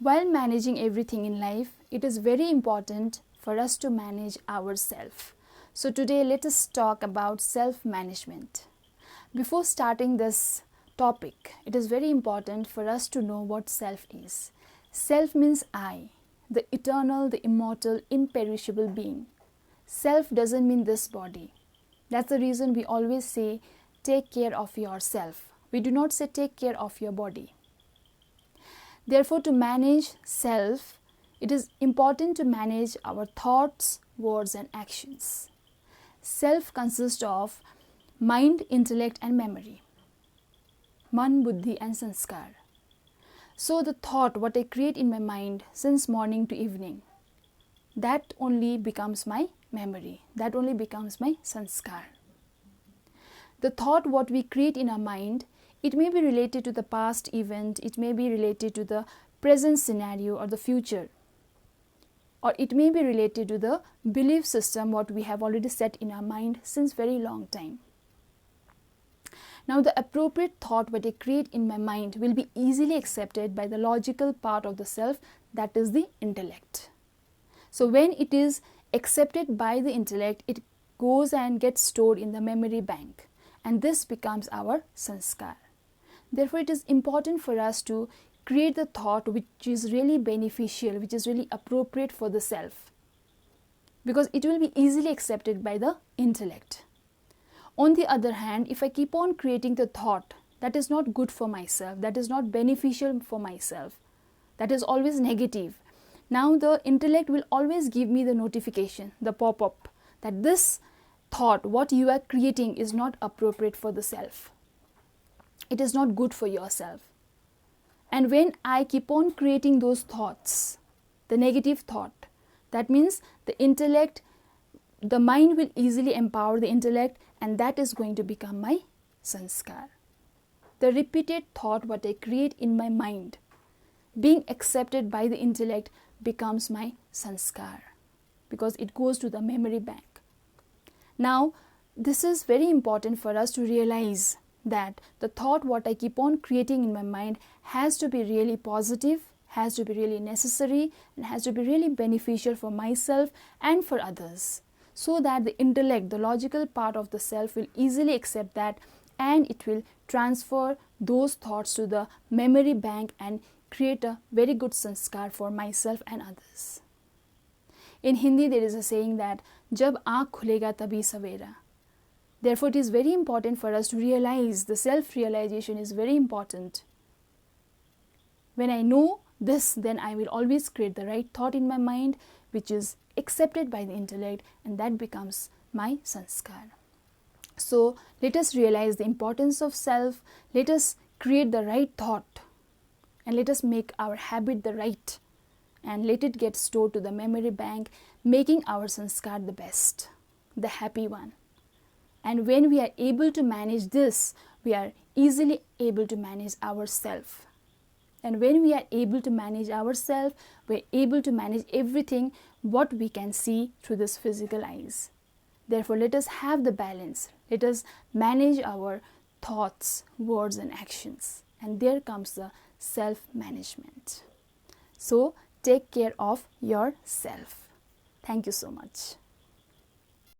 While managing everything in life, it is very important for us to manage ourselves. So today let us talk about self-management. Before starting this topic, it is very important for us to know what self is. Self means I, the eternal, the immortal, imperishable being. Self doesn't mean this body. That's the reason we always say, take care of yourself. We do not say take care of your body. Therefore, to manage self, it is important to manage our thoughts, words and actions. Self consists of mind, intellect and memory. Man, buddhi and sanskar. So the thought, what I create in my mind since morning to evening, that only becomes my memory. That only becomes my sanskar. The thought, what we create in our mind, it may be related to the past event, it may be related to the present scenario or the future. Or it may be related to the belief system what we have already set in our mind since very long time. Now the appropriate thought what I create in my mind will be easily accepted by the logical part of the self, that is the intellect. So when it is accepted by the intellect, it goes and gets stored in the memory bank, and this becomes our sanskar. Therefore it is important for us to create the thought which is really beneficial, which is really appropriate for the self, because it will be easily accepted by the intellect. On the other hand, if I keep on creating the thought that is not good for myself, that is not beneficial for myself, that is always negative, now the intellect will always give me the notification, the pop-up, that this thought, what you are creating is not appropriate for the self. It is not good for yourself. And when I keep on creating those thoughts, the negative thought, that means the intellect, the mind will easily empower the intellect, and that is going to become my sanskar. The repeated thought what I create in my mind, being accepted by the intellect, becomes my sanskar, because it goes to the memory bank. Now, this is very important for us to realize that the thought what I keep on creating in my mind has to be really positive, has to be really necessary, and has to be really beneficial for myself and for others, so that the intellect, the logical part of the self will easily accept that, and it will transfer those thoughts to the memory bank and create a very good sanskar for myself and others. In Hindi there is a saying that jab aankh khulega tabhi savera. Therefore it is very important for us to realize, the self-realization is very important. When I know this, then I will always create the right thought in my mind which is accepted by the intellect, and that becomes my sanskar. So let us realize the importance of self, let us create the right thought, and let us make our habit the right, and let it get stored to the memory bank, making our sanskar the best, the happy one. And when we are able to manage this, we are easily able to manage ourselves. And when we are able to manage ourselves, we are able to manage everything what we can see through this physical eyes. Therefore, let us have the balance. Let us manage our thoughts, words and actions. And there comes the self-management. So, take care of yourself. Thank you so much.